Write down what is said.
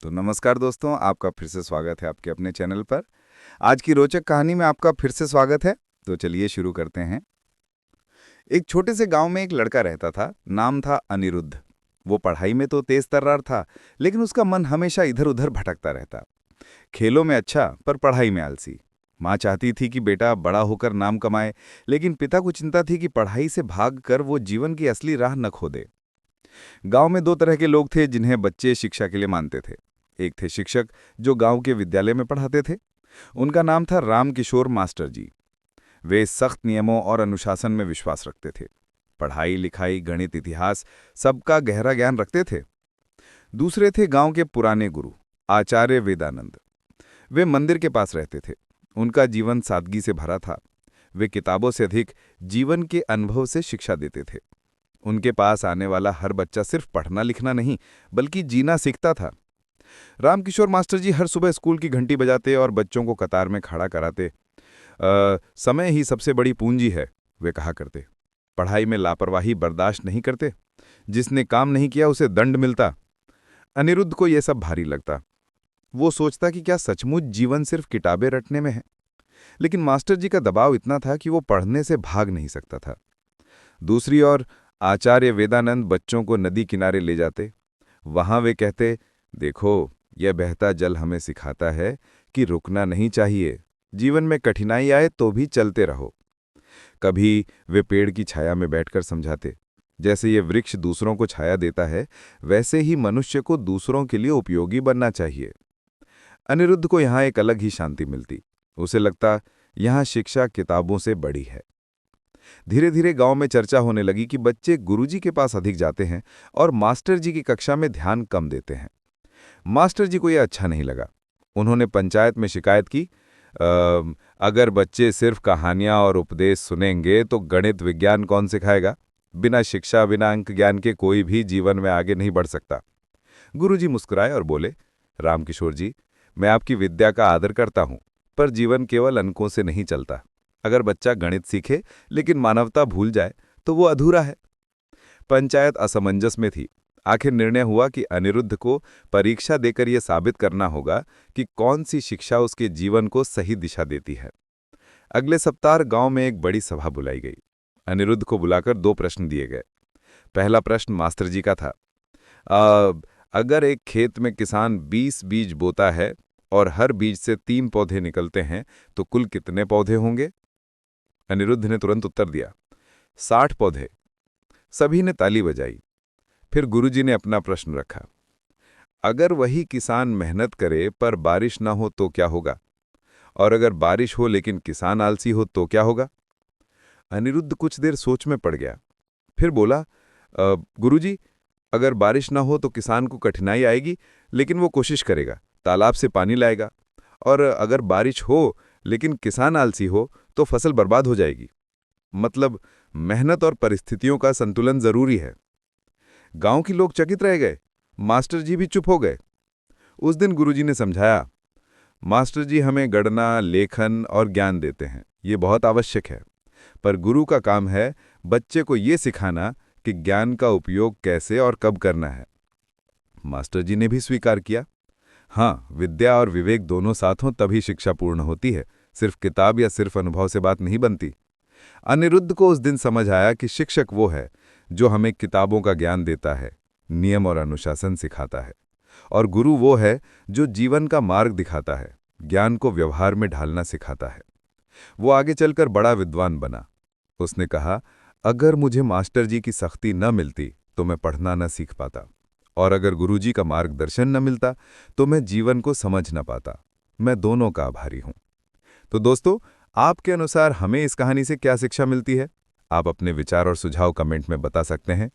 तो नमस्कार दोस्तों, आपका फिर से स्वागत है आपके अपने चैनल पर। आज की रोचक कहानी में आपका फिर से स्वागत है। तो चलिए शुरू करते हैं। एक छोटे से गांव में एक लड़का रहता था। नाम था अनिरुद्ध। वो पढ़ाई में तो तेज तर्रार था, लेकिन उसका मन हमेशा इधर उधर भटकता रहता। खेलों में अच्छा, पर पढ़ाई में आलसी। माँ चाहती थी कि बेटा बड़ा होकर नाम कमाए, लेकिन पिता को चिंता थी कि पढ़ाई से भागकर वो जीवन की असली राह न खो दे। गांव में दो तरह के लोग थे जिन्हें बच्चे शिक्षा के लिए मानते थे। एक थे शिक्षक, जो गांव के विद्यालय में पढ़ाते थे। उनका नाम था रामकिशोर मास्टर जी। वे सख्त नियमों और अनुशासन में विश्वास रखते थे। पढ़ाई लिखाई गणित इतिहास सबका गहरा ज्ञान रखते थे। दूसरे थे गांव के पुराने गुरु, आचार्य वेदानंद। वे मंदिर के पास रहते थे। उनका जीवन सादगी से भरा था। वे किताबों से अधिक जीवन के अनुभव से शिक्षा देते थे। उनके पास आने वाला हर बच्चा सिर्फ पढ़ना लिखना नहीं, बल्कि जीना सीखता था। रामकिशोर मास्टर जी हर सुबह स्कूल की घंटी बजाते और बच्चों को कतार में खड़ा कराते। समय ही सबसे बड़ी पूंजी है, वे कहा करते। पढ़ाई में लापरवाही बर्दाश्त नहीं करते। जिसने काम नहीं किया उसे दंड मिलता। अनिरुद्ध को यह सब भारी लगता। वो सोचता कि क्या सचमुच जीवन सिर्फ किताबें रटने में है। लेकिन मास्टर जी का दबाव इतना था कि वो पढ़ने से भाग नहीं सकता था। दूसरी ओर आचार्य वेदानंद बच्चों को नदी किनारे ले जाते। वहां वे कहते, देखो, यह बहता जल हमें सिखाता है कि रुकना नहीं चाहिए। जीवन में कठिनाई आए तो भी चलते रहो। कभी वे पेड़ की छाया में बैठकर समझाते, जैसे ये वृक्ष दूसरों को छाया देता है, वैसे ही मनुष्य को दूसरों के लिए उपयोगी बनना चाहिए। अनिरुद्ध को यहाँ एक अलग ही शांति मिलती। उसे लगता, यहाँ शिक्षा किताबों से बड़ी है। धीरे धीरे गांव में चर्चा होने लगी कि बच्चे गुरुजी के पास अधिक जाते हैं और मास्टर जी की कक्षा में ध्यान कम देते हैं। मास्टर जी को यह अच्छा नहीं लगा। उन्होंने पंचायत में शिकायत की, अगर बच्चे सिर्फ कहानियां और उपदेश सुनेंगे तो गणित विज्ञान कौन सिखाएगा। बिना शिक्षा बिना अंक ज्ञान के कोई भी जीवन में आगे नहीं बढ़ सकता। गुरुजी मुस्कुराए और बोले, रामकिशोर जी, मैं आपकी विद्या का आदर करता हूं, पर जीवन केवल अंकों से नहीं चलता। अगर बच्चा गणित सीखे लेकिन मानवता भूल जाए तो वो अधूरा है। पंचायत असमंजस में थी। आखिर निर्णय हुआ कि अनिरुद्ध को परीक्षा देकर यह साबित करना होगा कि कौन सी शिक्षा उसके जीवन को सही दिशा देती है। अगले सप्ताह गांव में एक बड़ी सभा बुलाई गई। अनिरुद्ध को बुलाकर दो प्रश्न दिए गए। पहला प्रश्न मास्टर जी का था, अगर एक खेत में किसान 20 बीज बोता है और हर बीज से 3 पौधे निकलते हैं तो कुल कितने पौधे होंगे। अनिरुद्ध ने तुरंत उत्तर दिया, 60 पौधे। सभी ने ताली बजाई। फिर गुरुजी ने अपना प्रश्न रखा, अगर वही किसान मेहनत करे पर बारिश ना हो तो क्या होगा, और अगर बारिश हो लेकिन किसान आलसी हो तो क्या होगा। अनिरुद्ध कुछ देर सोच में पड़ गया। फिर बोला, गुरुजी, अगर बारिश ना हो तो किसान को कठिनाई आएगी, लेकिन वो कोशिश करेगा, तालाब से पानी लाएगा। और अगर बारिश हो लेकिन किसान आलसी हो तो फसल बर्बाद हो जाएगी। मतलब मेहनत और परिस्थितियों का संतुलन जरूरी है। गांव के लोग चकित रह गए। मास्टर जी भी चुप हो गए। उस दिन गुरुजी ने समझाया, मास्टर जी हमें गणना, लेखन और ज्ञान देते हैं, ये बहुत आवश्यक है, पर गुरु का काम है बच्चे को ये सिखाना कि ज्ञान का उपयोग कैसे और कब करना है। मास्टर जी ने भी स्वीकार किया, हाँ, विद्या और विवेक दोनों साथ हों तभी शिक्षा पूर्ण होती है। सिर्फ किताब या सिर्फ अनुभव से बात नहीं बनती। अनिरुद्ध को उस दिन समझ आया कि शिक्षक वो है जो हमें किताबों का ज्ञान देता है, नियम और अनुशासन सिखाता है, और गुरु वो है जो जीवन का मार्ग दिखाता है, ज्ञान को व्यवहार में ढालना सिखाता है। वो आगे चलकर बड़ा विद्वान बना। उसने कहा, अगर मुझे मास्टर जी की सख्ती न मिलती तो मैं पढ़ना न सीख पाता, और अगर गुरुजी का मार्गदर्शन न मिलता तो मैं जीवन को समझ न पाता। मैं दोनों का आभारी हूं। तो दोस्तों, आपके अनुसार हमें इस कहानी से क्या शिक्षा मिलती है? आप अपने विचार और सुझाव कमेंट में बता सकते हैं।